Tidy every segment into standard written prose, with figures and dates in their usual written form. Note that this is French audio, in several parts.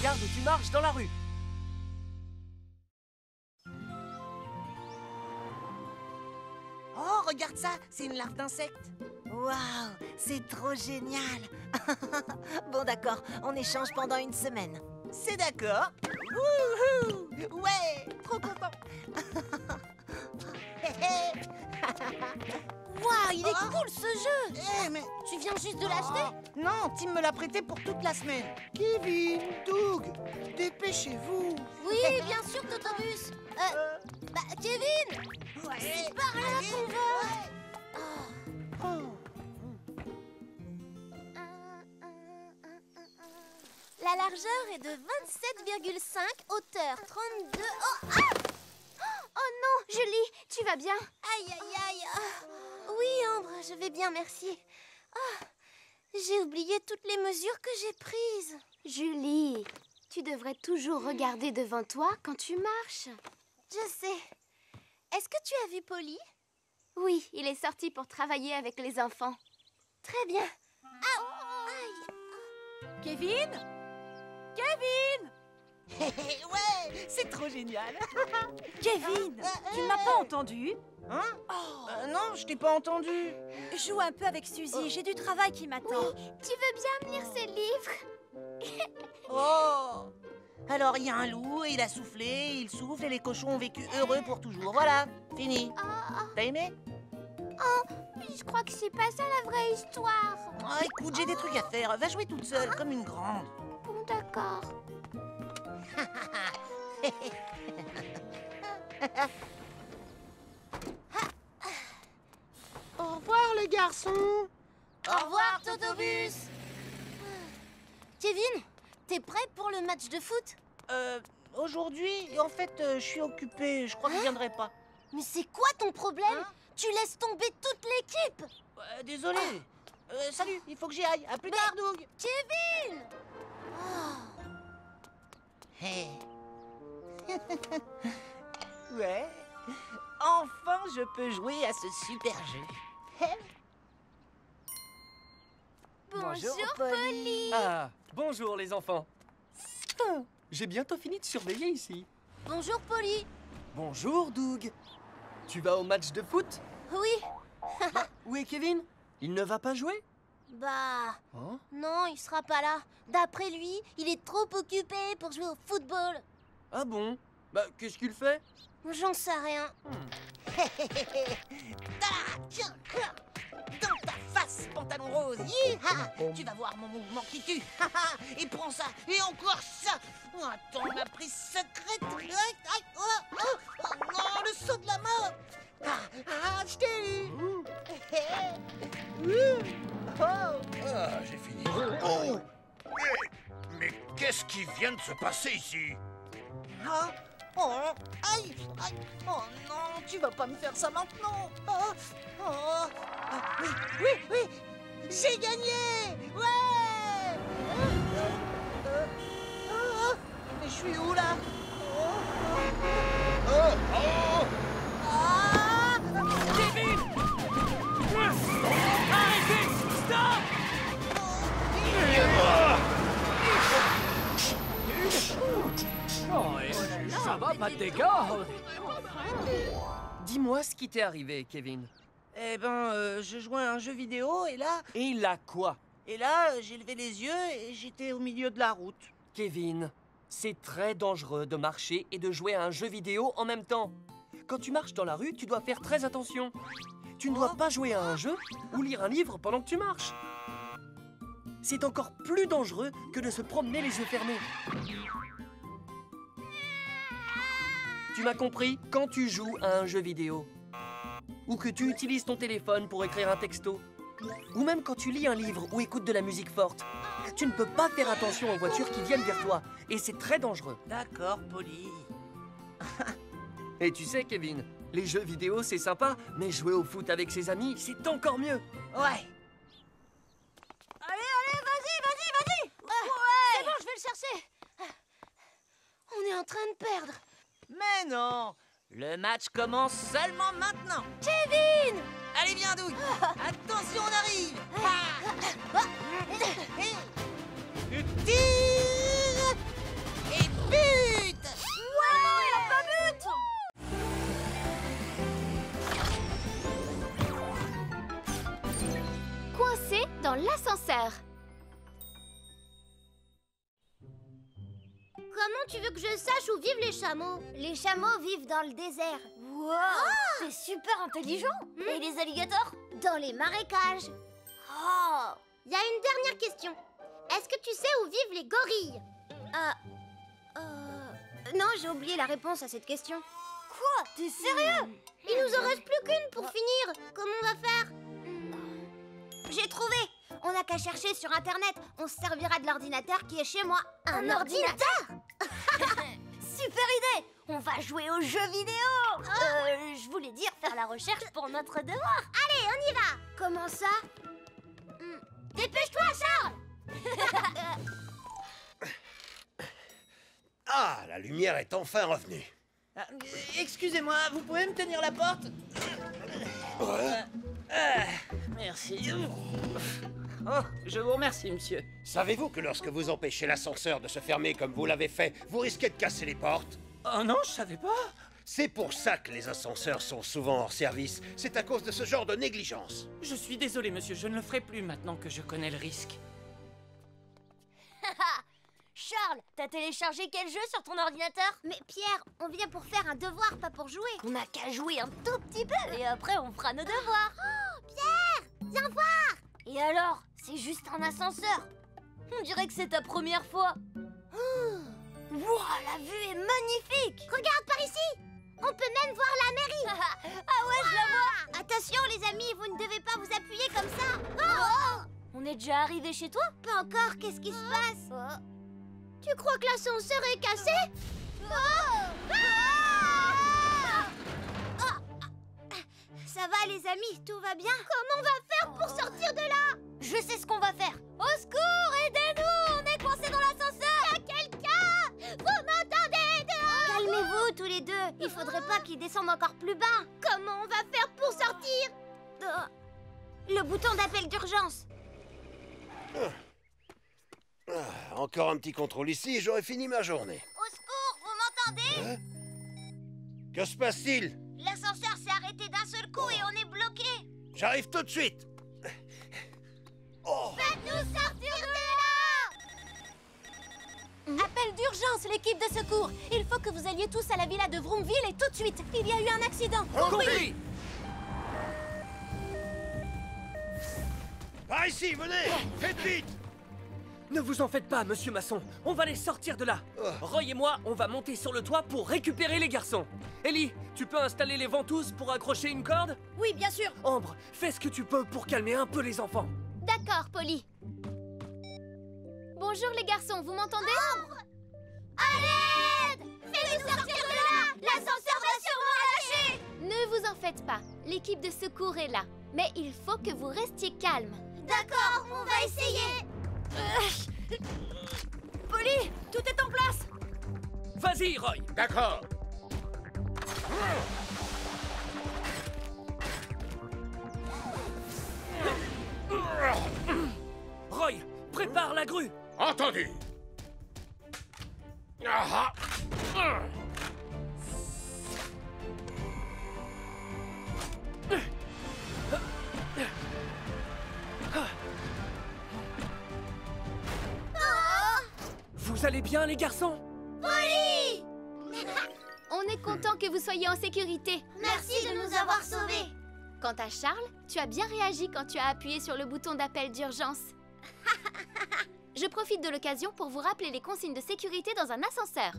regarde où tu marches dans la rue. Oh, regarde ça, c'est une larve d'insecte. Waouh, c'est trop génial. Bon d'accord, on échange pendant une semaine. C'est d'accord. Wouhou! Ouais, trop content. Waouh, il est cool ce jeu. Mais... Tu viens juste de l'acheter? Non, Tim me l'a prêté pour toute la semaine. Kevin, Doug, dépêchez-vous. Oui, bien sûr, Totobus. Kevin, Ouais. c'est par là Allez, qu'on va. Oh. La largeur est de 27,5, hauteur 32. Oh, ah! Oh non, Julie, tu vas bien? Aïe, aïe, aïe. Oui, Ambre, je vais bien, merci. Ah, j'ai oublié toutes les mesures que j'ai prises. Julie, tu devrais toujours regarder devant toi quand tu marches. Je sais. Est-ce que tu as vu Polly? Oui, il est sorti pour travailler avec les enfants. Très bien. Ah, aïe. Kevin? Kevin! Ouais, c'est trop génial. Kevin, tu ne m'as pas entendu? Hein? Non, je t'ai pas entendu. Joue un peu avec Suzy, j'ai du travail qui m'attend. Tu veux bien me lire ces livres? Oh! Alors, il y a un loup, et il a soufflé, il souffle, et les cochons ont vécu heureux pour toujours. Voilà, fini. T'as aimé? Je crois que c'est pas ça la vraie histoire. Ah, écoute, j'ai des trucs à faire. Va jouer toute seule, comme une grande. Bon, d'accord. Au revoir, les garçons. Au revoir, Totobus. Kevin, t'es prêt pour le match de foot? Aujourd'hui, en fait, je suis occupé. Je crois que je viendrai pas. Mais c'est quoi ton problème? Tu laisses tomber toute l'équipe. Désolé. Salut, il faut que j'y aille. À plus tard, Doug. Kevin! Hey. Ouais. Enfin, je peux jouer à ce super jeu. Bonjour, Polly. Ah, bonjour les enfants. Ah, j'ai bientôt fini de surveiller ici. Bonjour, Polly. Bonjour Doug. Tu vas au match de foot? Oui. Où est Kevin? Il ne va pas jouer? Bah, Hein? non, il sera pas là. D'après lui, il est trop occupé pour jouer au football. Ah bon? Bah, qu'est-ce qu'il fait? J'en sais rien. Tiens, dans ta face, pantalon rose. Hi-ha. Tu vas voir mon mouvement qui tue. Et prends ça, et encore ça. Attends, ma prise secrète. Oh non, le saut de la mort. Je t'ai eu. Ah, j'ai fini. Oh! Mais qu'est-ce qui vient de se passer ici? Oh, aïe. Oh non, tu vas pas me faire ça maintenant. Oui, j'ai gagné. Ouais. Mais je suis où là? Kevin! Arrêtez! Stop! Ça va, pas de dégâts? Dis-moi ce qui t'est arrivé, Kevin. Eh ben, je jouais à un jeu vidéo et là... Et là quoi? Et là, j'ai levé les yeux et j'étais au milieu de la route. Kevin, c'est très dangereux de marcher et de jouer à un jeu vidéo en même temps. Quand tu marches dans la rue, tu dois faire très attention. Tu ne dois pas jouer à un jeu ou lire un livre pendant que tu marches. C'est encore plus dangereux que de se promener les yeux fermés. Tu m'as compris? Quand tu joues à un jeu vidéo, ou que tu utilises ton téléphone pour écrire un texto, ou même quand tu lis un livre ou écoutes de la musique forte, tu ne peux pas faire attention aux voitures qui viennent vers toi. Et c'est très dangereux. D'accord, Polly. Et tu sais, Kevin, les jeux vidéo, c'est sympa, mais jouer au foot avec ses amis, c'est encore mieux. Ouais. Allez, vas-y. C'est bon, je vais le chercher. On est en train de perdre. Mais non, le match commence seulement maintenant. Kevin! Allez, viens, Doug. Attention, on arrive. Tire. dans l'ascenseur. Comment tu veux que je sache où vivent les chameaux? Les chameaux vivent dans le désert. Wow, c'est super intelligent. Et les alligators? Dans les marécages. Oh. Il y a une dernière question. Est-ce que tu sais où vivent les gorilles? Non, j'ai oublié la réponse à cette question. Quoi? T'es sérieux? Il nous en reste plus qu'une pour finir. Comment on va faire? J'ai trouvé. On n'a qu'à chercher sur Internet. On se servira de l'ordinateur qui est chez moi. Un ordinateur? Super idée. On va jouer aux jeux vidéo. Je voulais dire faire la recherche pour notre devoir. Allez, on y va. Comment ça? Dépêche-toi, Charles. Ah, la lumière est enfin revenue. Excusez-moi, vous pouvez me tenir la porte? Merci. Oh, je vous remercie, monsieur. Savez-vous que lorsque vous empêchez l'ascenseur de se fermer comme vous l'avez fait, vous risquez de casser les portes? Oh non, je savais pas. C'est pour ça que les ascenseurs sont souvent hors service. C'est à cause de ce genre de négligence. Je suis désolé, monsieur, je ne le ferai plus maintenant que je connais le risque. Charles, t'as téléchargé quel jeu sur ton ordinateur? Mais Pierre, on vient pour faire un devoir, pas pour jouer. On n'a qu'à jouer un tout petit peu et après on fera nos devoirs. Oh, Pierre, viens voir. Et alors, c'est juste un ascenseur. On dirait que c'est ta première fois. Wouah, la vue est magnifique. Regarde par ici. On peut même voir la mairie. Ah ouais, je la vois. Attention les amis, vous ne devez pas vous appuyer comme ça. Oh, On est déjà arrivé chez toi? pas encore, qu'est-ce qui se passe? Tu crois que l'ascenseur est cassé? Ça va les amis, tout va bien? Comment on va faire pour sortir de là? Je sais ce qu'on va faire. Au secours, aidez-nous. On est coincés dans l'ascenseur. Y a quelqu'un? Vous m'entendez dehors? Calmez-vous tous les deux, il faudrait pas qu'ils descendent encore plus bas. Comment on va faire pour sortir? Le bouton d'appel d'urgence. Encore un petit contrôle ici et j'aurai fini ma journée. Au secours, vous m'entendez? Que se passe-t-il? L'ascenseur s'est arrêté d'un seul coup et on est bloqué. J'arrive tout de suite. Oh. Faites-nous sortir de là! Appel d'urgence, l'équipe de secours. Il faut que vous alliez tous à la villa de Vroomville et tout de suite. Il y a eu un accident. Compris. Par ici, venez. Faites vite. Ne vous en faites pas, monsieur Masson. On va les sortir de là. Roy et moi, on va monter sur le toit pour récupérer les garçons. Ellie, tu peux installer les ventouses pour accrocher une corde? Oui, bien sûr. Ambre, fais ce que tu peux pour calmer un peu les enfants. D'accord, Polly. Bonjour les garçons, vous m'entendez? À l'aide! Faites-nous sortir de là! L'ascenseur va sûrement lâcher! Ne vous en faites pas, l'équipe de secours est là. Mais il faut que vous restiez calme. D'accord, on va essayer! Polly, tout est en place. Vas-y, Roy. D'accord. Roy, prépare la grue. Entendu. Ah, ah. Vous allez bien, les garçons? Polly! On est content que vous soyez en sécurité. Merci de nous avoir sauvés! Quant à Charles, tu as bien réagi quand tu as appuyé sur le bouton d'appel d'urgence. Je profite de l'occasion pour vous rappeler les consignes de sécurité dans un ascenseur.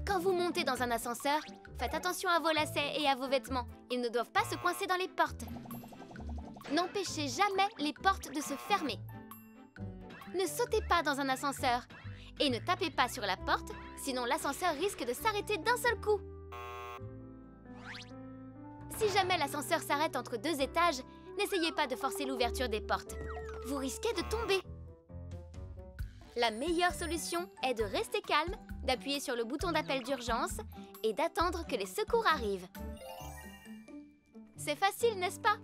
Quand vous montez dans un ascenseur, faites attention à vos lacets et à vos vêtements. Ils ne doivent pas se coincer dans les portes. N'empêchez jamais les portes de se fermer. Ne sautez pas dans un ascenseur. Et ne tapez pas sur la porte, sinon l'ascenseur risque de s'arrêter d'un seul coup. Si jamais l'ascenseur s'arrête entre 2 étages, n'essayez pas de forcer l'ouverture des portes. Vous risquez de tomber. La meilleure solution est de rester calme, d'appuyer sur le bouton d'appel d'urgence et d'attendre que les secours arrivent. C'est facile, n'est-ce pas?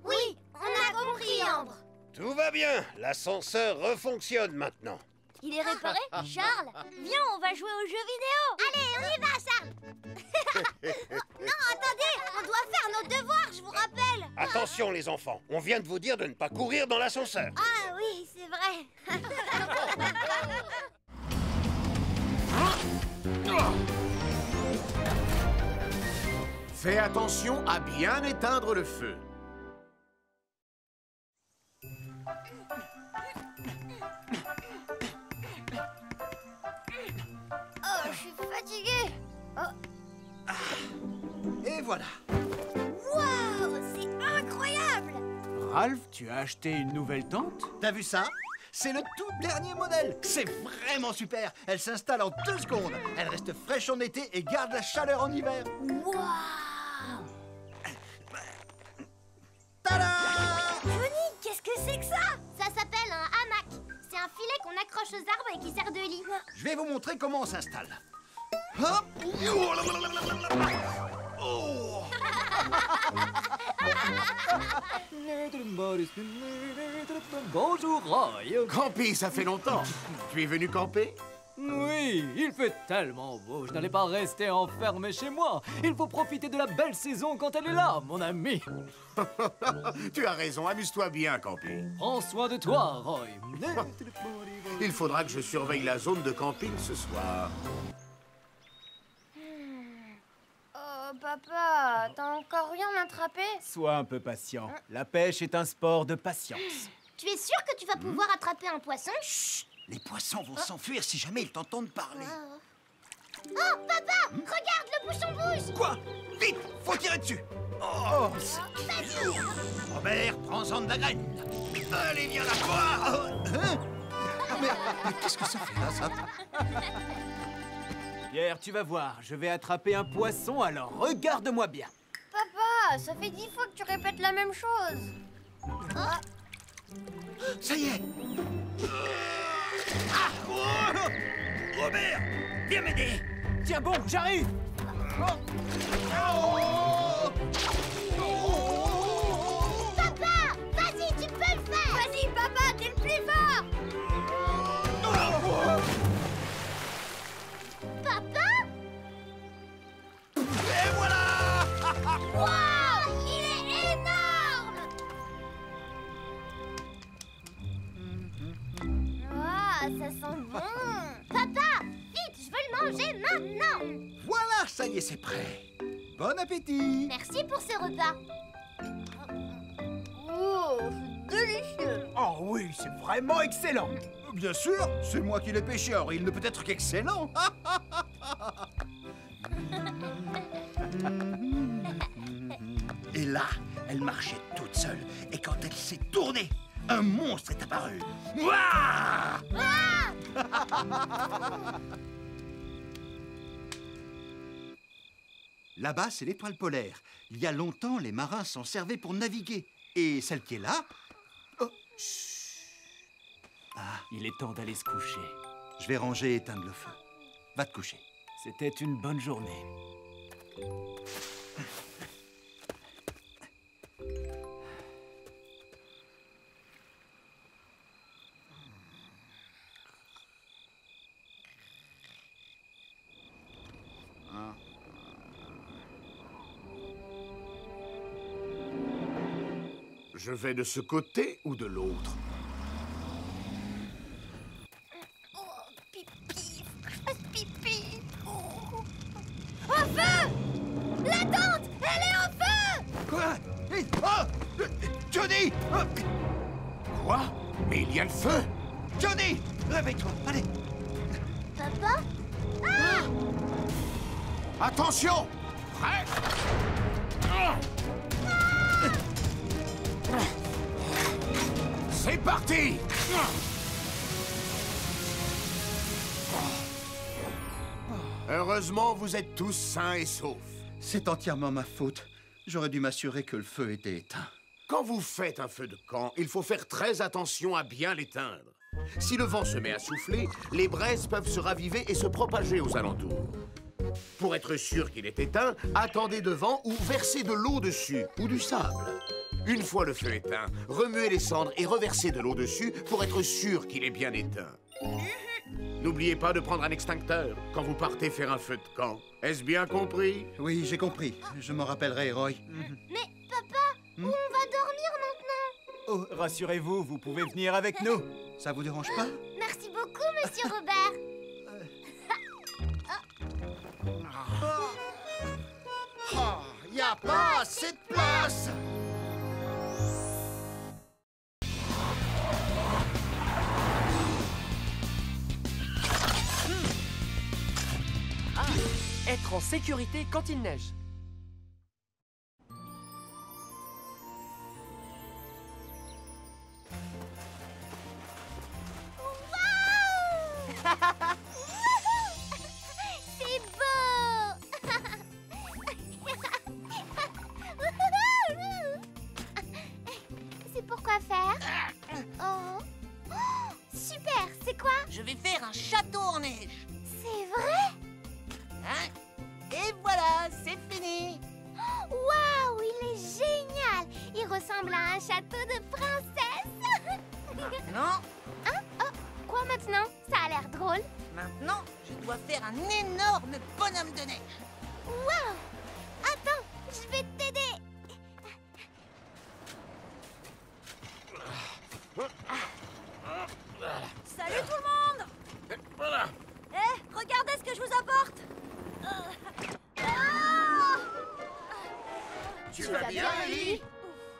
Oui, on a compris, Ambre! Tout va bien. L'ascenseur refonctionne maintenant. Il est réparé? Charles, viens, on va jouer aux jeux vidéo. Allez, on y va, Charles! Non, attendez, on doit faire nos devoirs, je vous rappelle! Attention les enfants, on vient de vous dire de ne pas courir dans l'ascenseur. Ah vrai. Fais attention à bien éteindre le feu. Oh, je suis fatiguée. Et voilà. Waouh, c'est incroyable. Ralph, tu as acheté une nouvelle tente? T'as vu ça? C'est le tout dernier modèle. C'est vraiment super. Elle s'installe en 2 secondes. Elle reste fraîche en été et garde la chaleur en hiver. Waouh. Tada! Johnny, qu'est-ce que c'est que ça? Ça s'appelle un hamac. C'est un filet qu'on accroche aux arbres et qui sert de lit. Je vais vous montrer comment on s'installe. Hop! Oh! Bonjour, Roy. Campy, ça fait longtemps. Tu es venu camper? Oui, il fait tellement beau. Je n'allais pas rester enfermé chez moi. Il faut profiter de la belle saison quand elle est là, mon ami. Tu as raison, amuse-toi bien, Campy. Prends soin de toi, Roy. Il faudra que je surveille la zone de camping ce soir. Oh, papa, t'as encore rien attrapé? Sois un peu patient. La pêche est un sport de patience. Tu es sûr que tu vas pouvoir attraper un poisson? Chut! Les poissons vont s'enfuir si jamais ils t'entendent parler. Oh, papa! Regarde, le bouchon bouge! Quoi? Vite! Faut tirer dessus! Oh, c'est lourd! Robert, prends-en de la graine! Allez, viens la voir! Hein? Mais qu'est-ce que ça fait là, ça? Pierre, tu vas voir, je vais attraper un poisson, alors regarde-moi bien. Papa, ça fait 10 fois que tu répètes la même chose. Ça y est! Ah! Oh! Robert! Viens m'aider! Tiens bon, j'arrive. Papa! Vas-y, tu peux le faire! Vas-y, papa, t'es le plus fort. Papa? Et voilà! Wow! Il est énorme! Waouh, ça sent bon. Papa! Vite, je veux le manger maintenant! Voilà, ça y est, c'est prêt. Bon appétit! Merci pour ce repas. Oh, c'est délicieux. Oh oui, c'est vraiment excellent. Bien sûr, c'est moi qui l'ai pêché, alors il ne peut être qu'excellent. Et là, elle marchait toute seule. Et quand elle s'est tournée, un monstre est apparu. Ouah! Là-bas, c'est l'étoile polaire. Il y a longtemps, les marins s'en servaient pour naviguer. Et celle qui est là... Oh, chut. Ah, Il est temps d'aller se coucher. je vais ranger et éteindre le feu. Va te coucher. C'était une bonne journée. Je vais de ce côté ou de l'autre? Oh, pipi, faut que je fasse pipi. Oh. Au feu! La tente, elle est au feu! Quoi? Oh! Johnny! Oh! Quoi? Mais il y a le feu! Johnny! Réveille-toi, allez! Papa? Attention! Prêt? C'est parti! Heureusement, vous êtes tous sains et saufs. C'est entièrement ma faute. J'aurais dû m'assurer que le feu était éteint. Quand vous faites un feu de camp, il faut faire très attention à bien l'éteindre. Si le vent se met à souffler, les braises peuvent se raviver et se propager aux alentours. Pour être sûr qu'il est éteint, attendez devant ou versez de l'eau dessus ou du sable. Une fois le feu éteint, remuez les cendres et reversez de l'eau dessus pour être sûr qu'il est bien éteint. N'oubliez pas de prendre un extincteur quand vous partez faire un feu de camp. Est-ce bien compris? Oui, j'ai compris. Je m'en rappellerai, Roy. Mais papa, où on va dormir maintenant? Oh, rassurez-vous, vous pouvez venir avec nous. Ça vous dérange pas? Merci beaucoup, monsieur Robert. Y a pas assez de place. Être en sécurité quand il neige. C'est beau. C'est pour quoi faire? Oh. Oh, super, c'est quoi? Je vais faire un château en neige. C'est vrai? Hein? Et voilà, c'est fini. Waouh, il est génial. Il ressemble à un château de princesse. Non, Hein? Oh, quoi maintenant? Ça a l'air drôle. maintenant, je dois faire un énorme bonhomme de neige. Waouh! Attends, je vais t'aider. Salut tout le monde! Voilà. Eh, regardez ce que je vous apporte! Tu vas bien, Ellie?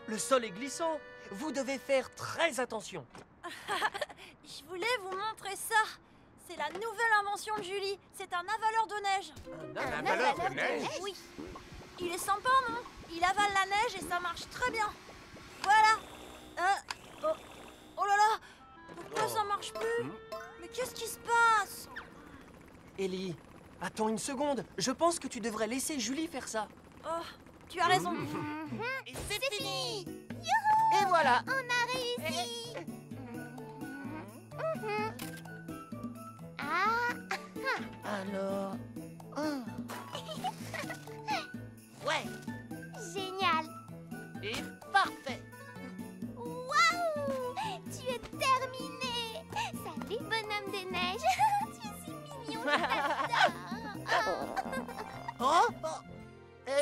Le sol est glissant. Vous devez faire très attention. Je voulais vous montrer ça. C'est la nouvelle invention de Julie. C'est un avaleur de neige. Un avaleur de neige? Oui. Il est sympa, non? Il avale la neige et ça marche très bien. Voilà. Oh là là! Pourquoi ça marche plus? Mais qu'est-ce qui se passe? Ellie, attends une seconde. Je pense que tu devrais laisser Julie faire ça. Oh, tu as raison. Et c'est fini. Et voilà. On a réussi. Ah. Alors... Ouais, Génial. et parfait. Waouh! Tu es terminé. Salut, bonhomme de neige. Tu es si mignon. Je t'adore. Oh,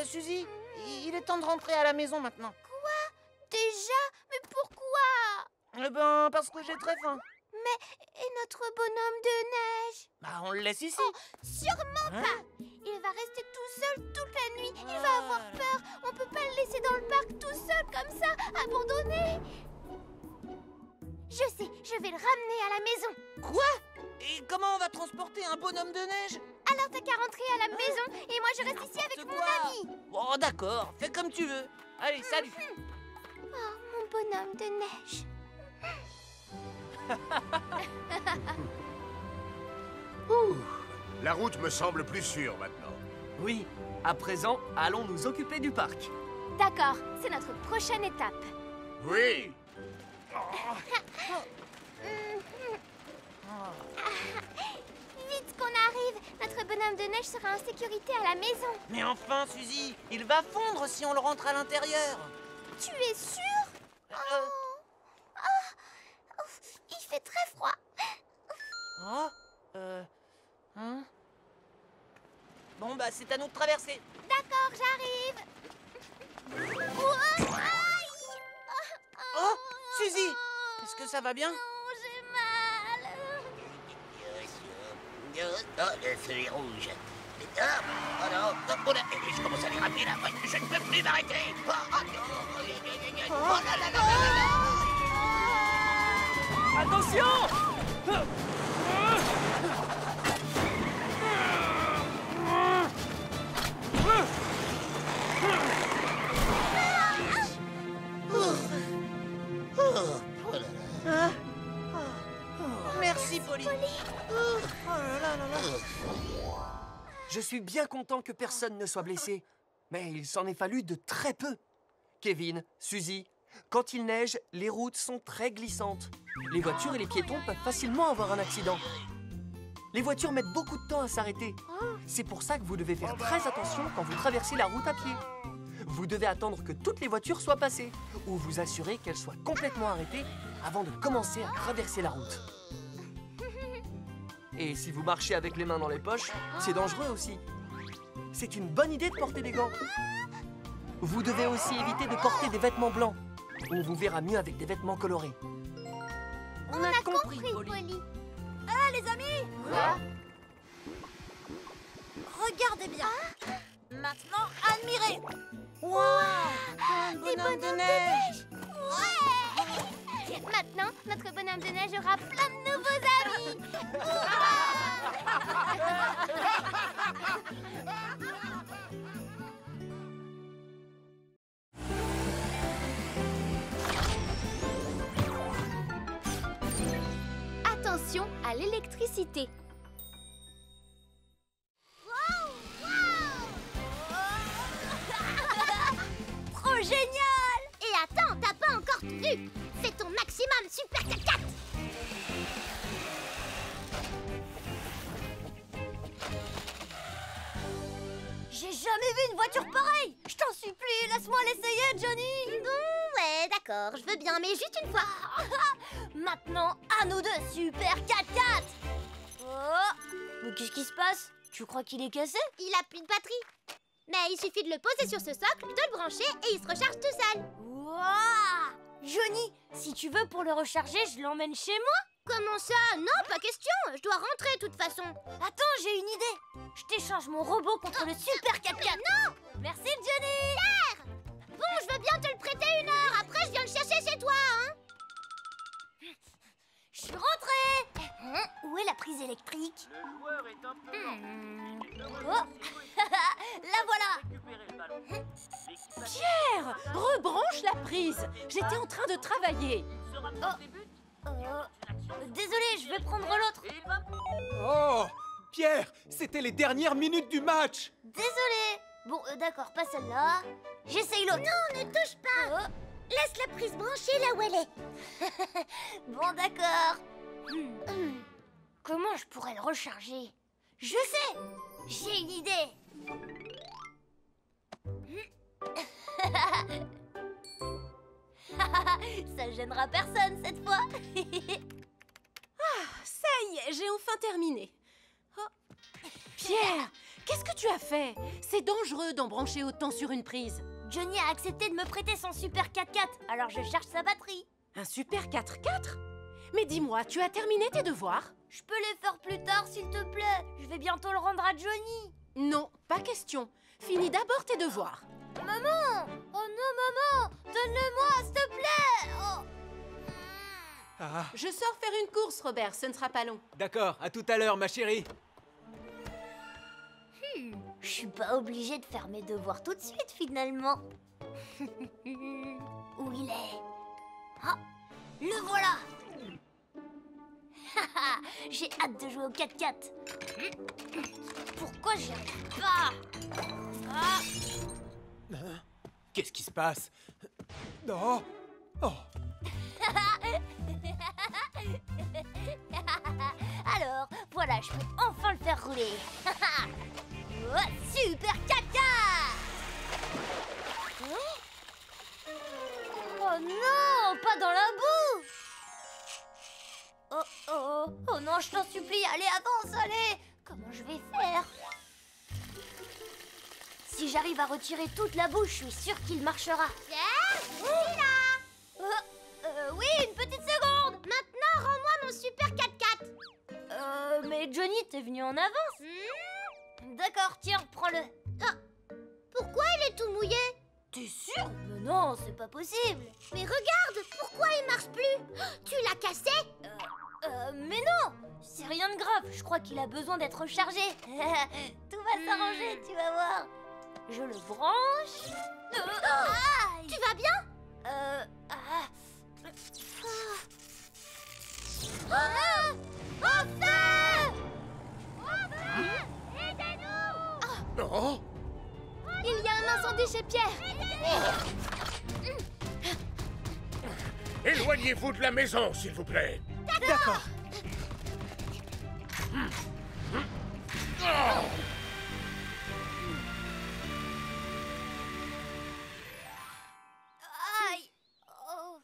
Suzy, il est temps de rentrer à la maison maintenant. Déjà? Mais pourquoi? Eh ben, parce que j'ai très faim. Et notre bonhomme de neige? Bah, on le laisse ici. Sûrement Hein? pas. Il va rester tout seul toute la nuit. Il va avoir peur. On peut pas le laisser dans le parc tout seul comme ça, abandonné. Je sais, je vais le ramener à la maison. Quoi? Et comment on va transporter un bonhomme de neige? Alors t'as qu'à rentrer à la maison et moi je reste ici avec mon ami. Oh, d'accord, fais comme tu veux. Allez, salut. Oh, mon bonhomme de neige. La route me semble plus sûre maintenant. Oui, à présent, allons nous occuper du parc. D'accord, c'est notre prochaine étape. Oui. Vite qu'on arrive. Notre bonhomme de neige sera en sécurité à la maison. Mais enfin, Suzy, il va fondre si on le rentre à l'intérieur. Tu es sûr? Ouf, il fait très froid. Hein? Bon, bah, c'est à nous de traverser. D'accord, j'arrive. Ouah, aïe. Oh, Suzy, est-ce que ça va bien? Non, j'ai mal. Oh, le feu est rouge. Oh non, oh là, je commence à déraper là, je ne peux plus m'arrêter. Oh là là là là là. Attention! Merci, Polly. Oh là là là là. Je suis bien content que personne ne soit blessé. Mais il s'en est fallu de très peu. Kevin, Suzy, quand il neige, les routes sont très glissantes. Les voitures et les piétons peuvent facilement avoir un accident. Les voitures mettent beaucoup de temps à s'arrêter. C'est pour ça que vous devez faire très attention quand vous traversez la route à pied. Vous devez attendre que toutes les voitures soient passées ou vous assurer qu'elles soient complètement arrêtées avant de commencer à traverser la route. Et si vous marchez avec les mains dans les poches, c'est dangereux aussi. C'est une bonne idée de porter des gants. Vous devez aussi éviter de porter des vêtements blancs. On vous verra mieux avec des vêtements colorés. On a compris, Polly. Ah, les amis! Quoi? Regardez bien. Maintenant, admirez. Wow, un bonhomme de neige. Ouais! Maintenant, notre bonhomme de neige aura plein de nouveaux amis. Attention à l'électricité. Trop génial! Et attends, t'as pas encore tout vu. C'est ton maximum Super 4x4. J'ai jamais vu une voiture pareille! Je t'en supplie, laisse-moi l'essayer, Johnny! Bon, ouais, d'accord, je veux bien, mais juste une fois. Maintenant, à nous deux, Super 4x4! Oh! Mais qu'est-ce qui se passe? Tu crois qu'il est cassé? Il a plus de batterie. Mais il suffit de le poser sur ce socle, de le brancher et il se recharge tout seul. Wouah! Johnny, si tu veux pour le recharger, je l'emmène chez moi? Comment ça? Non, pas question. Je dois rentrer de toute façon. Attends, j'ai une idée. Je t'échange mon robot contre le Super 4x4. Non! Merci, Johnny! Pierre! Bon, je veux bien te le prêter 1 heure. Après, je viens le chercher chez toi, hein? Je suis rentrée! Où est la prise électrique? Le joueur est un peu Oh! La voilà! Pierre, rebranche la prise. J'étais en train de travailler. Désolé, je vais prendre l'autre. Oh, Pierre, c'était les dernières minutes du match. Désolé. Bon, d'accord, pas celle-là. J'essaye l'autre. Non, ne touche pas. Laisse la prise branchée là où elle est. Bon, d'accord. Comment je pourrais le recharger? Je sais! J'ai une idée! Ça gênera personne cette fois. Ça y est, j'ai enfin terminé. Oh. Pierre, qu'est-ce que tu as fait? C'est dangereux d'en brancher autant sur une prise. Johnny a accepté de me prêter son Super 4x4, alors je charge sa batterie. Un Super 4x4? Mais dis-moi, tu as terminé tes devoirs? Je peux les faire plus tard, s'il te plaît. Je vais bientôt le rendre à Johnny. Non, pas question. Finis d'abord tes devoirs. Maman! Oh non, maman! Donne-le-moi, s'il te plaît! Oh. Je sors faire une course, Robert, ce ne sera pas long. D'accord, à tout à l'heure, ma chérie. Je suis pas obligée de faire mes devoirs tout de suite, finalement. Où il est? Ah, le voilà! J'ai hâte de jouer au 4x4. Pourquoi j'y arrive pas? Qu'est-ce qui se passe? Non. Oh. Alors, voilà, je peux enfin le faire rouler. Super 4x4! Oh non, pas dans la boue! Oh non, je t'en supplie, allez, avance, allez! Comment je vais faire? Si j'arrive à retirer toute la boue, je suis sûre qu'il marchera. Pierre, il là. Oui, une petite seconde! Maintenant, rends-moi mon Super 4x4. Mais Johnny, t'es venu en avance. D'accord, tiens, prends-le. Pourquoi il est tout mouillé? T'es sûr? Mais non, c'est pas possible. Mais regarde, pourquoi il marche plus? Tu l'as cassé? Mais non! C'est rien de grave, je crois qu'il a besoin d'être rechargé. Tout va s'arranger, tu vas voir. Je le branche. Tu vas bien? Enfin! Aidez-nous! Oh, Il y a un incendie chez Pierre. éloignez-vous de la maison, s'il vous plaît. D'accord. Aïe! Oh.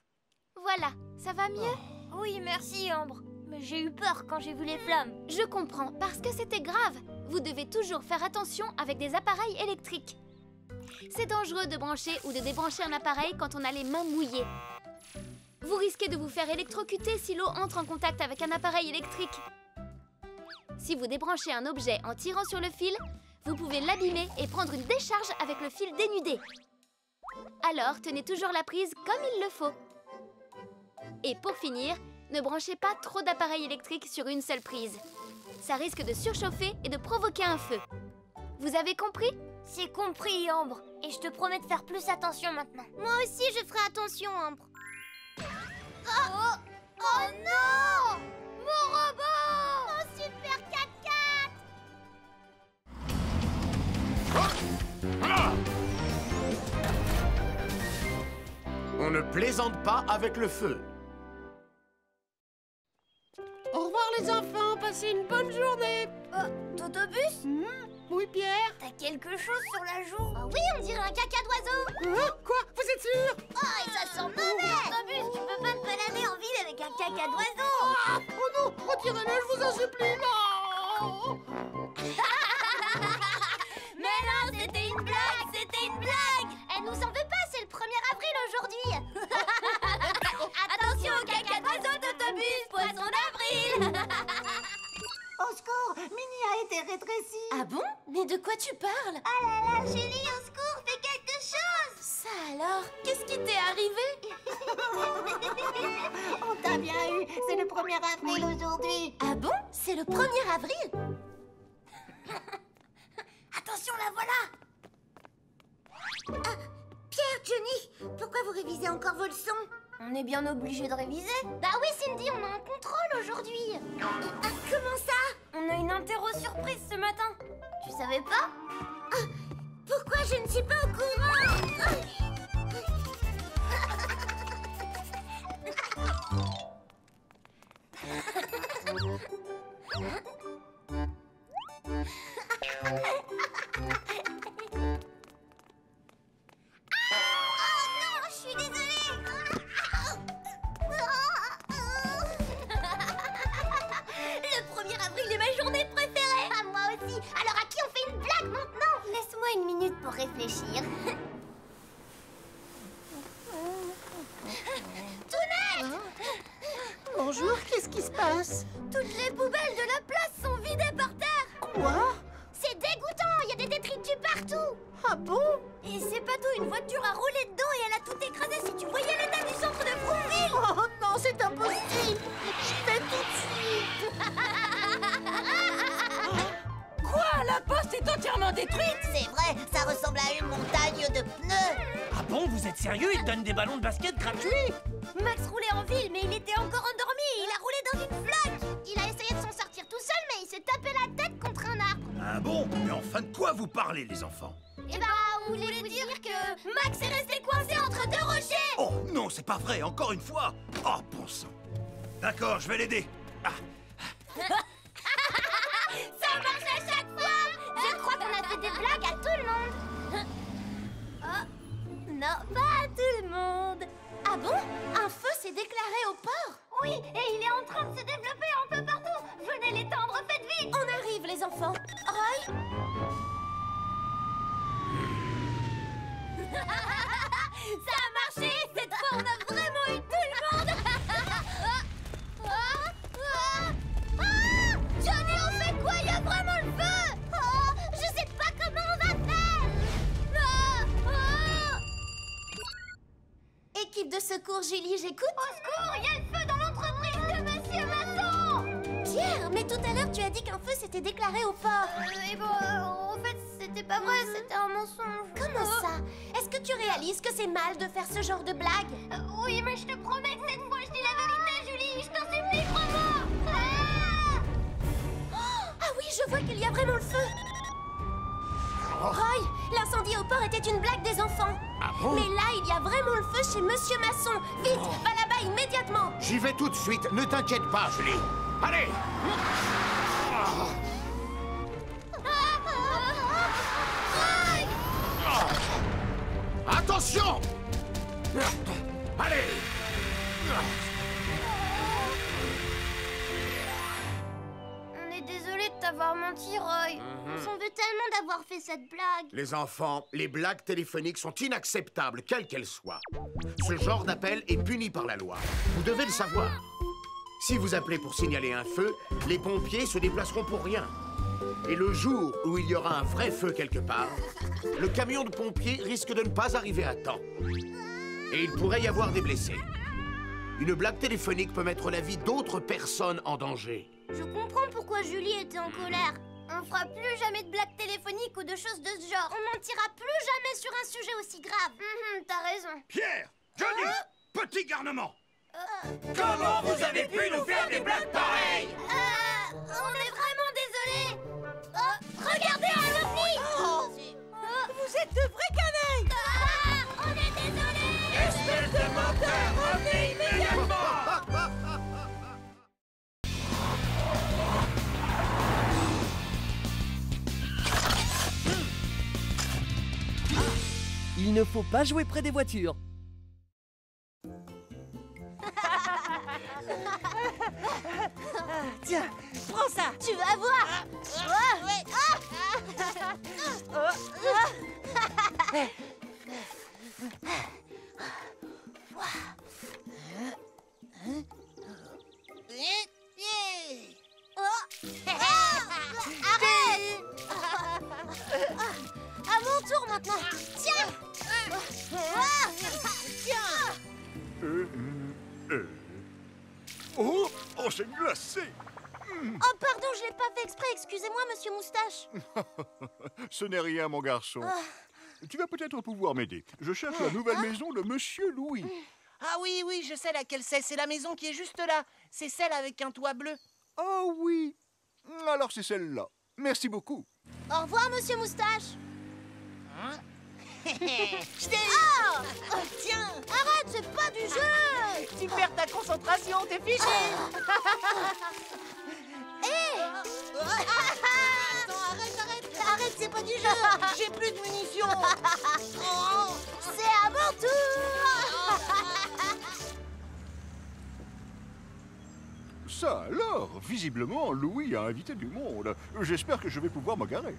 Voilà, ça va mieux? Oui, merci, Ambre. Mais j'ai eu peur quand j'ai vu les flammes. Je comprends, parce que c'était grave. Vous devez toujours faire attention avec des appareils électriques. C'est dangereux de brancher ou de débrancher un appareil quand on a les mains mouillées. Vous risquez de vous faire électrocuter si l'eau entre en contact avec un appareil électrique. Si vous débranchez un objet en tirant sur le fil, vous pouvez l'abîmer et prendre une décharge avec le fil dénudé. Alors, tenez toujours la prise comme il le faut. Et pour finir, ne branchez pas trop d'appareils électriques sur une seule prise. Ça risque de surchauffer et de provoquer un feu. Vous avez compris? C'est compris, Ambre. Et je te promets de faire plus attention maintenant. Moi aussi, je ferai attention, Ambre. Oh non! Mon robot! Mon super 4x4! On ne plaisante pas avec le feu. Au revoir les enfants, passez une bonne journée. Totobus? Oui, Pierre? T'as quelque chose sur la joue? Oh oui, on dirait un caca d'oiseau. Quoi? Vous êtes sûr? Oh, et ça sent mauvais. Totobus, tu peux pas te balader en ville avec un caca d'oiseau. Oh non, retirez-le, je vous en supplie. Non. Mais non, c'était une blague, c'était une blague. Elle nous en veut pas, c'est le 1er avril aujourd'hui. Attention au caca d'oiseau, Totobus, poisson d'avril. Au secours, Minnie a été rétrécie. Ah bon? Mais de quoi tu parles? Ah là là, Julie, au secours, fais quelque chose. Ça alors? Qu'est-ce qui t'est arrivé? On t'a bien eu, c'est le 1er avril aujourd'hui. Ah bon? C'est le 1er avril? Attention, la voilà. Ah, Pierre, Johnny, pourquoi vous révisez encore vos leçons? On est bien obligé de réviser. Bah oui, Cindy, on a un contrôle aujourd'hui. Comment ça? On a une interro surprise ce matin. Tu savais pas? Pourquoi je ne suis pas au courant? Pour réfléchir. Tounette! Bonjour, qu'est-ce qui se passe? Toutes les poubelles de la place sont vidées par terre. Quoi? C'est dégoûtant, il y a des détritus partout. Ah bon? Et c'est pas tout, une voiture a roulé dedans et elle a tout écrasé. Si tu voyais l'état du centre de Frouville. Oh non, c'est impossible. J'y vais tout de suite. Quoi? La poste est entièrement détruite? C'est vrai, ça ressemble à une montagne de pneus. Ah bon, vous êtes sérieux? Ils donnent des ballons de basket gratuits? Max roulait en ville, mais il était encore endormi. Il a roulé dans une flaque. Il a essayé de s'en sortir tout seul, mais il s'est tapé la tête contre un arbre. Ah bon? Mais enfin, de quoi vous parlez, les enfants? Eh ben, on voulait vous dire que Max est resté coincé entre deux rochers. Oh non, c'est pas vrai, encore une fois. Oh, bon sang. D'accord, je vais l'aider. Ah. Ça marche à chaque fois. Je crois qu'on a fait des blagues à tout le monde. Non, pas à tout le monde. Ah bon? Un feu s'est déclaré au port? Oui, et il est en train de se développer un peu partout. Venez l'étendre, faites vite. On arrive, les enfants. Roy? Ça a marché. Cette fois, on a vraiment eu tout le monde. Johnny, on fait quoi? Il y a vraiment le feu. Je sais pas comment on va faire. Équipe de secours, Julie, j'écoute. Au secours, il y a le feu dans l'entreprise de Monsieur Masson. Pierre, mais tout à l'heure, tu as dit qu'un feu s'était déclaré au port. Et bon, en fait, c'était pas vrai, c'était un mensonge. Comment ça? Est-ce que tu réalises que c'est mal de faire ce genre de blague? Oui, mais je te promets que cette fois, je dis la vérité, Julie. Je t'en supplie, crois-moi. Ah oui, je vois qu'il y a vraiment le feu. Roy, l'incendie au port était une blague des enfants. Ah bon? Mais là, il y a vraiment le feu chez Monsieur Masson. Vite, va là-bas immédiatement. J'y vais tout de suite, ne t'inquiète pas, Julie. Allez! Attention! Allez! On est désolé de t'avoir avoir menti, Roy. On s'en veut tellement d'avoir fait cette blague. Les enfants, les blagues téléphoniques sont inacceptables, quelles qu'elles soient. Ce genre d'appel est puni par la loi. Vous devez le savoir. Si vous appelez pour signaler un feu, les pompiers se déplaceront pour rien. Et le jour où il y aura un vrai feu quelque part, le camion de pompiers risque de ne pas arriver à temps. Et il pourrait y avoir des blessés. Une blague téléphonique peut mettre la vie d'autres personnes en danger. Je comprends pourquoi Julie était en colère. On fera plus jamais de blagues téléphoniques ou de choses de ce genre. On mentira plus jamais sur un sujet aussi grave. T'as raison. Pierre, Johnny, petit garnement. Comment vous avez pu nous faire des blagues pareilles? On est vraiment désolés. Regardez un ovni. Vous êtes de vrais canailles. On est désolés. Espèce de menteur, revenez immédiatement. Il ne faut pas jouer près des voitures. Tiens, prends ça. Tu vas voir. Arrête. À mon tour maintenant. Tiens. Oh, c'est glacé. Oh pardon, je l'ai pas fait exprès. Excusez-moi, monsieur Moustache. Ce n'est rien, mon garçon. Tu vas peut-être pouvoir m'aider. Je cherche la nouvelle maison de Monsieur Louis. Ah oui, oui, je sais laquelle c'est. C'est la maison qui est juste là. C'est celle avec un toit bleu. Oh oui. Alors c'est celle-là. Merci beaucoup. Au revoir, monsieur Moustache. Je t'ai... Tiens. Arrête, c'est pas du jeu. Tu perds ta concentration, t'es fiché. Attends, arrête, c'est pas du jeu. J'ai plus de munitions. C'est à mon tour. Ça alors, visiblement, Louis a invité du monde. J'espère que je vais pouvoir me garer.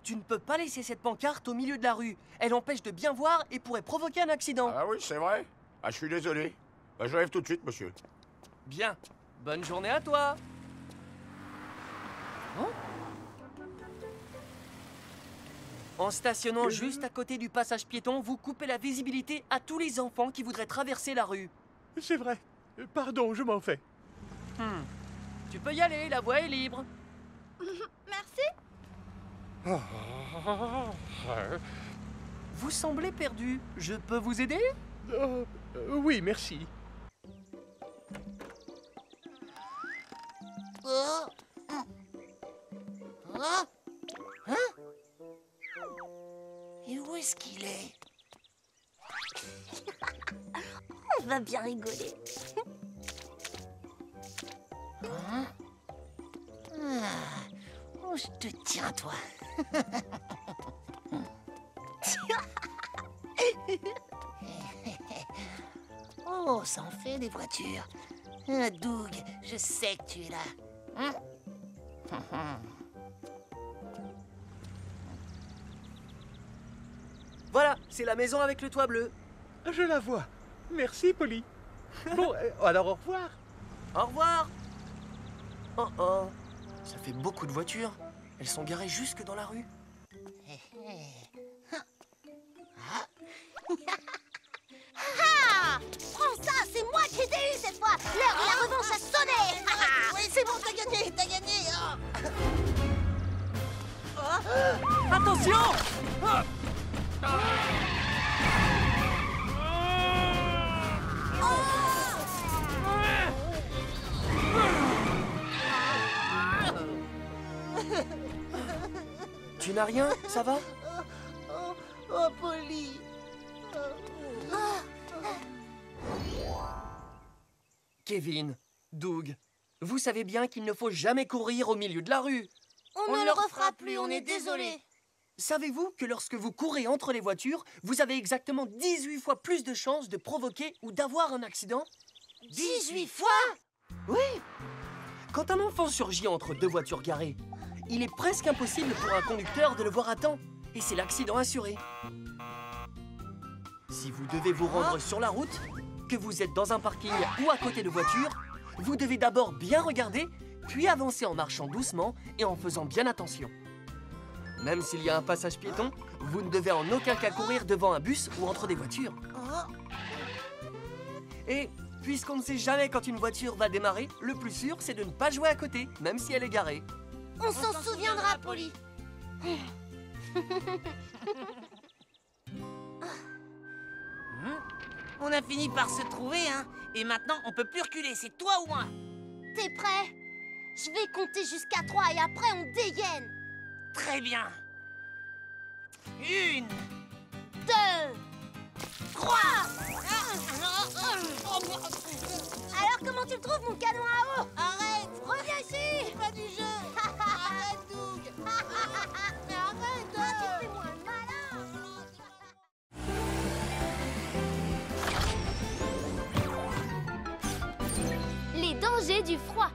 Tu ne peux pas laisser cette pancarte au milieu de la rue. Elle empêche de bien voir et pourrait provoquer un accident. Ah oui, c'est vrai? Ah, je suis désolé. J'arrive tout de suite, monsieur. Bien. Bonne journée à toi. En stationnant juste à côté du passage piéton, vous coupez la visibilité à tous les enfants qui voudraient traverser la rue. C'est vrai. Pardon, je m'en fais. Tu peux y aller, la voie est libre. Merci. Vous semblez perdu. Je peux vous aider? Oui, merci. Et où est-ce qu'il est? On va bien rigoler. Oh, je te tiens, toi. Oh, ça en fait des voitures. Doug, je sais que tu es là. Voilà, c'est la maison avec le toit bleu. Je la vois. Merci, Polly. Bon, alors au revoir. Au revoir. Oh, ça fait beaucoup de voitures. Elles sont garées jusque dans la rue. Prends ça, c'est moi qui t'ai eu cette fois. L'heure de la revanche a sonné. Oui, c'est bon, t'as gagné. Attention! Tu n'as rien, ça va? Oh, Polly. Kevin, Doug, vous savez bien qu'il ne faut jamais courir au milieu de la rue. On ne le refera plus, on est désolé. Savez-vous que lorsque vous courez entre les voitures, vous avez exactement 18 fois plus de chances de provoquer ou d'avoir un accident? 18 fois? Oui. Quand un enfant surgit entre deux voitures garées, il est presque impossible pour un conducteur de le voir à temps. Et c'est l'accident assuré. Si vous devez vous rendre sur la route, que vous êtes dans un parking ou à côté de voitures, vous devez d'abord bien regarder, puis avancer en marchant doucement et en faisant bien attention. Même s'il y a un passage piéton, vous ne devez en aucun cas courir devant un bus ou entre des voitures. Et puisqu'on ne sait jamais quand une voiture va démarrer, le plus sûr, c'est de ne pas jouer à côté, même si elle est garée. On s'en souviendra, Polly. On a fini par se trouver, hein. Et maintenant, on peut plus reculer, c'est toi ou moi. T'es prêt? Je vais compter jusqu'à 3 et après on dégaine. Très bien. 1, 2, 3. Alors comment tu le trouves mon canon à eau? Arrête! Reviens ici! C'est pas du jeu! Arrête, Doug! Arrête! Tu fais moins le malin! Les dangers du froid.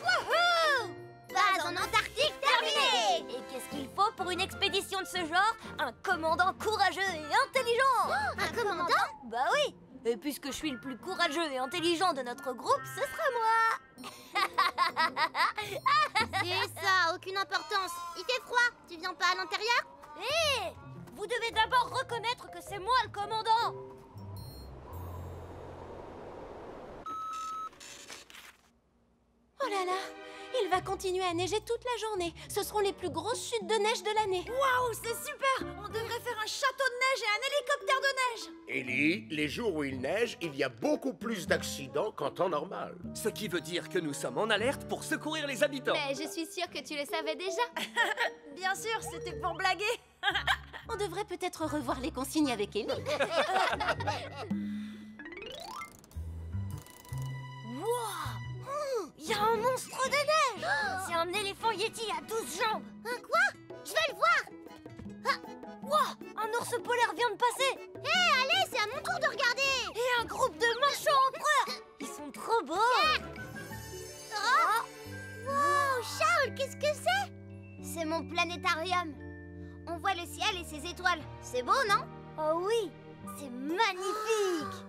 Wouhou! Base en Antarctique terminée! Et qu'est-ce qu'il faut pour une expédition de ce genre? Un commandant courageux et intelligent! Un commandant? Bah oui! Et puisque je suis le plus courageux et intelligent de notre groupe, ce sera moi! C'est ça, aucune importance. Il fait froid, tu viens pas à l'intérieur? Hé! Vous devez d'abord reconnaître que c'est moi le commandant! Oh là là, il va continuer à neiger toute la journée. Ce seront les plus grosses chutes de neige de l'année. Waouh, c'est super! On devrait faire un château de neige et un hélicoptère de neige! Ellie, les jours où il neige, il y a beaucoup plus d'accidents qu'en temps normal. Ce qui veut dire que nous sommes en alerte pour secourir les habitants. Mais je suis sûre que tu le savais déjà. Bien sûr, c'était pour blaguer! On devrait peut-être revoir les consignes avec Ellie. Il y a un monstre de neige! C'est un éléphant yéti à 12 jambes! Un quoi? Je vais le voir! Wow! Un ours polaire vient de passer! Hé, allez, c'est à mon tour de regarder! Et un groupe de manchots empereurs! Ils sont trop beaux! Wow, Charles, qu'est-ce que c'est? C'est mon planétarium. On voit le ciel et ses étoiles. C'est beau, non? Oh oui! C'est magnifique!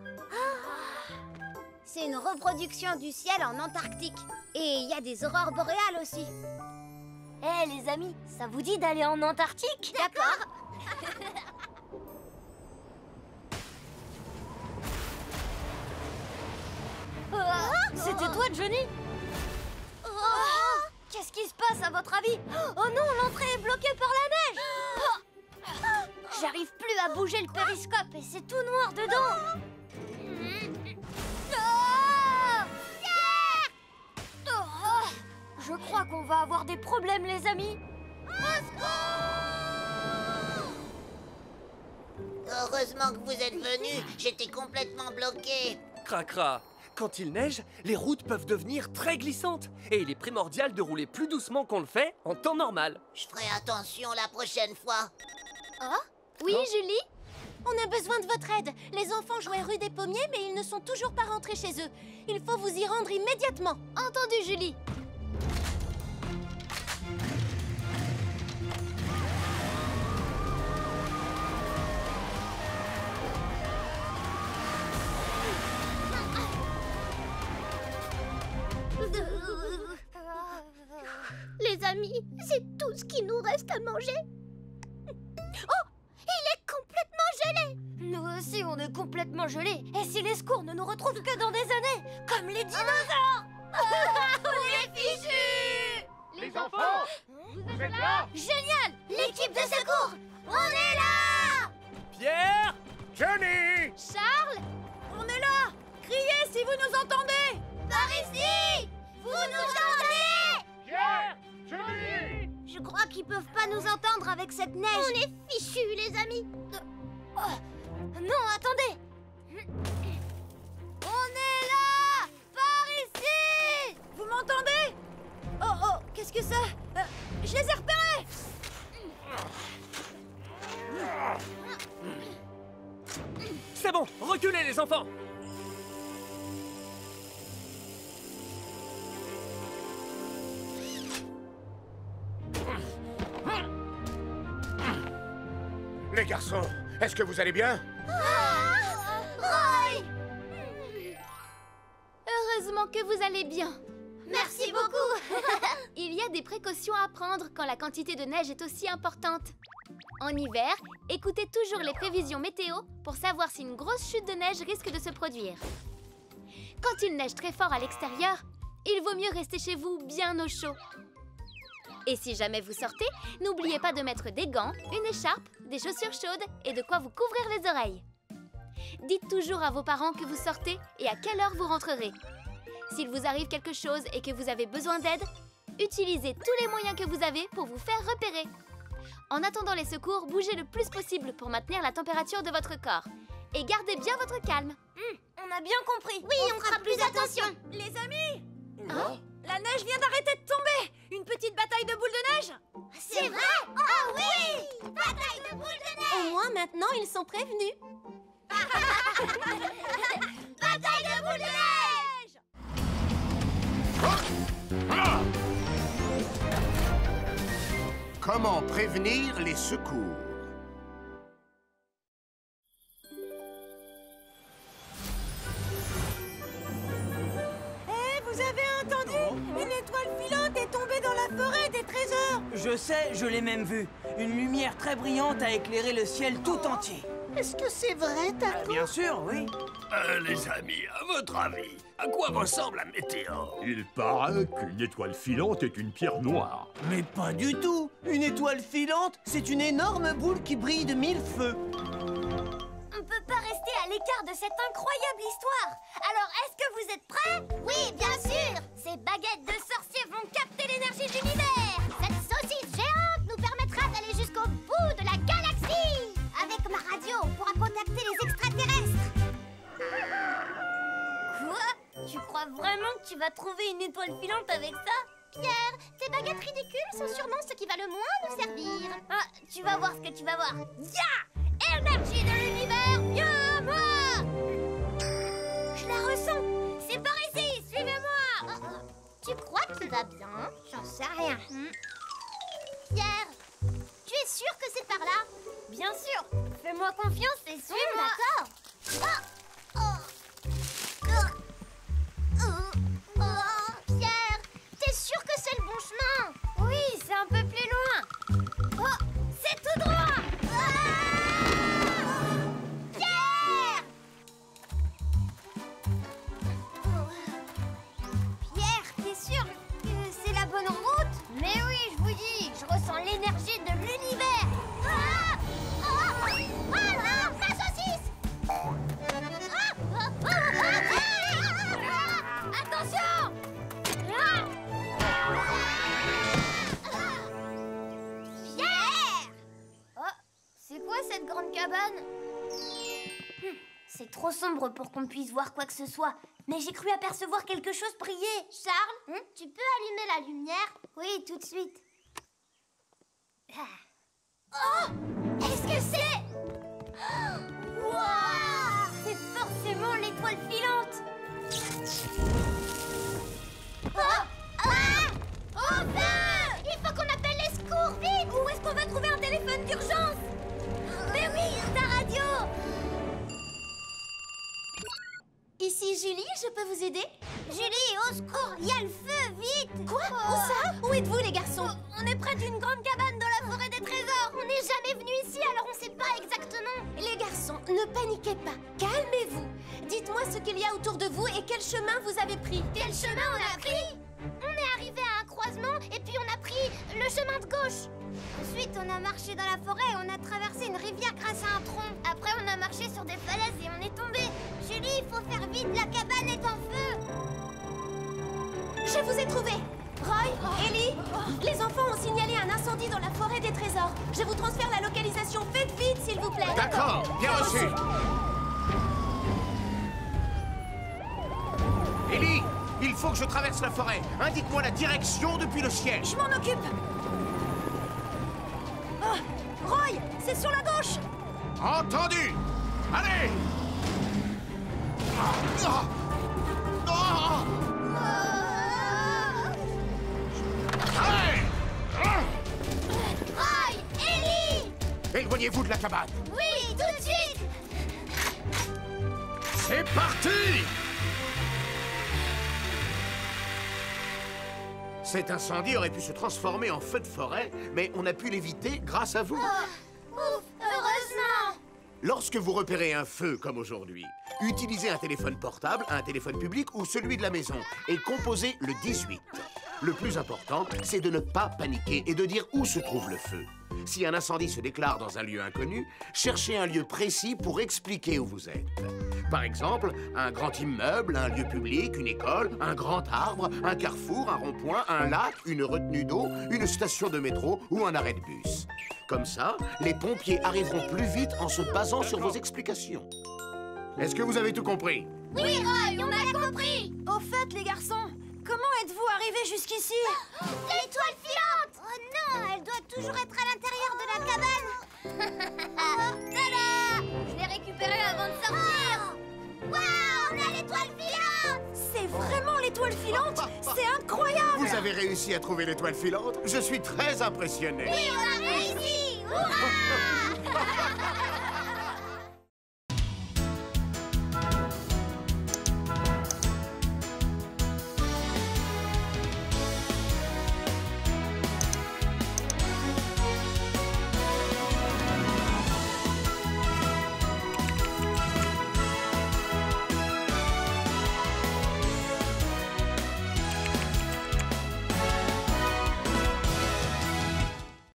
C'est une reproduction du ciel en Antarctique. Et il y a des aurores boréales aussi. Eh les amis, ça vous dit d'aller en Antarctique? D'accord. C'était toi, Johnny? Qu'est-ce qui se passe à votre avis? Oh non, l'entrée est bloquée par la neige! J'arrive plus à bouger le périscope et c'est tout noir dedans! Je crois qu'on va avoir des problèmes, les amis. Heureusement que vous êtes venus, j'étais complètement bloqué. Cracra, quand il neige, les routes peuvent devenir très glissantes. Et il est primordial de rouler plus doucement qu'on le fait en temps normal. Je ferai attention la prochaine fois. Oh? Oui, Julie? On a besoin de votre aide. Les enfants jouaient rue des Pommiers, mais ils ne sont toujours pas rentrés chez eux. Il faut vous y rendre immédiatement. Entendu, Julie. Les amis, c'est tout ce qui nous reste à manger. Oh! Il est complètement gelé! Nous aussi, on est complètement gelés. Et si les secours ne nous retrouvent que dans des années, comme les dinosaures! On est fichus! Les enfants, vous êtes là? Génial! L'équipe de secours! On est là! Pierre! Johnny! Charles? On est là! Criez si vous nous entendez! Par ici! Vous nous entendez? Pierre! Johnny! Je crois qu'ils peuvent pas nous entendre avec cette neige. On est fichus, les amis. Non, attendez! On est là! Par ici! Vous m'entendez? Oh, qu'est-ce que c'est? Je les ai repérés! bon, reculez les enfants! Les garçons, est-ce que vous allez bien? Roy! Heureusement que vous allez bien. Merci beaucoup. Il y a des précautions à prendre quand la quantité de neige est aussi importante. En hiver, écoutez toujours les prévisions météo pour savoir si une grosse chute de neige risque de se produire. Quand il neige très fort à l'extérieur, il vaut mieux rester chez vous bien au chaud. Et si jamais vous sortez, n'oubliez pas de mettre des gants, une écharpe, des chaussures chaudes et de quoi vous couvrir les oreilles. Dites toujours à vos parents que vous sortez et à quelle heure vous rentrerez. S'il vous arrive quelque chose et que vous avez besoin d'aide, utilisez tous les moyens que vous avez pour vous faire repérer. En attendant les secours, bougez le plus possible pour maintenir la température de votre corps. Et gardez bien votre calme. On a bien compris. Oui, on fera plus attention. Les amis, la neige vient d'arrêter de tomber. Une petite bataille de boules de neige. C'est vrai? Oh oui! Bataille de boules de neige! Au moins maintenant, ils sont prévenus. Bataille de boules de neige! Comment prévenir les secours? Vous avez entendu? Une étoile filante est tombée dans la forêt des trésors. Je sais, je l'ai même vu. Une lumière très brillante a éclairé le ciel tout entier. Est-ce que c'est vrai, Taco? Bien sûr, oui. Les amis, à votre avis, à quoi ressemble un météore? Il paraît qu'une étoile filante est une pierre noire. Mais pas du tout. Une étoile filante, c'est une énorme boule qui brille de 1000 feux. On peut pas rester à l'écart de cette incroyable histoire. Alors, est-ce que vous êtes prêts? Oui, bien sûr! Ces baguettes de sorciers vont capter l'énergie de l'univers. Cette saucisse géante nous permettra d'aller jusqu'au bout de la galaxie! Avec ma radio, on pourra contacter les extraterrestres! Quoi? Tu crois vraiment que tu vas trouver une étoile filante avec ça? Pierre, tes baguettes ridicules sont sûrement ce qui va le moins nous servir. Ah, tu vas voir ce que tu vas voir. Ya! Énergie de l'univers, viens à moi! Je la ressens. C'est par ici, suivez-moi. Tu crois qu'il va bien? J'en sais rien. Pierre, tu es sûr que c'est par là? Bien sûr. Fais-moi confiance et suis-moi. D'accord. Pierre, t'es sûr que c'est le bon chemin? Oui, c'est un peu plus loin. Oh, c'est tout droit. Pierre! Pierre, t'es sûr que c'est la bonne route? Mais oui, je vous dis, je ressens l'énergie de l'univers. La saucisse! Attention! Pierre! Oh, c'est quoi cette grande cabane? C'est trop sombre pour qu'on puisse voir quoi que ce soit. Mais j'ai cru apercevoir quelque chose briller. Charles, tu peux allumer la lumière? Oui, tout de suite. Oh! Est-ce que c'est... Wow! C'est forcément l'étoile filante. Au feu! Il faut qu'on appelle les secours, vite! Où est-ce qu'on va trouver un téléphone d'urgence? Mais oui, ta radio! Ici Julie, je peux vous aider? Julie, au secours, il y a le feu, vite! Quoi? Où ça? Où êtes-vous les garçons? On est près d'une grande cabane dans la forêt des trésors. On n'est jamais venu ici, alors on sait pas exactement. Les garçons, ne paniquez pas. Calmez-vous. Dites-moi ce qu'il y a autour de vous et quel chemin vous avez pris. Quel chemin on a pris? On est arrivé à un croisement et puis on a pris le chemin de gauche. Ensuite, on a marché dans la forêt et on a traversé une rivière grâce à un tronc. Après, on a marché sur des falaises et on est tombé. Julie, il faut faire vite, la cabane est en feu. Je vous ai trouvé. Roy, Ellie, les enfants ont signalé un incendie dans la forêt des trésors. Je vous transfère la localisation. Faites vite, s'il vous plaît. D'accord, bien reçu. Ellie, il faut que je traverse la forêt. Indique-moi la direction depuis le ciel. Je m'en occupe. Roy, c'est sur la gauche. Entendu. Allez. Roy, Ellie! Éloignez-vous de la cabane. Oui, tout de suite! C'est parti! Cet incendie aurait pu se transformer en feu de forêt, mais on a pu l'éviter grâce à vous. Ouf, heureusement! Lorsque vous repérez un feu comme aujourd'hui, utilisez un téléphone portable, un téléphone public ou celui de la maison et composez le 18. Le plus important, c'est de ne pas paniquer et de dire où se trouve le feu. Si un incendie se déclare dans un lieu inconnu, cherchez un lieu précis pour expliquer où vous êtes. Par exemple, un grand immeuble, un lieu public, une école, un grand arbre, un carrefour, un rond-point, un lac, une retenue d'eau, une station de métro ou un arrêt de bus. Comme ça, les pompiers arriveront plus vite en se basant sur vos explications. Est-ce que vous avez tout compris? Oui, Roy, on a compris! Au fait, les garçons, comment êtes-vous arrivés jusqu'ici? L'étoile filante! Oh non, elle doit toujours être à l'intérieur de la cabane! Tada! Je l'ai récupérée avant de sortir! Waouh, on a l'étoile filante! C'est vraiment l'étoile filante? C'est incroyable! Vous avez réussi à trouver l'étoile filante? Je suis très impressionné. Oui, on a réussi! Hurrah!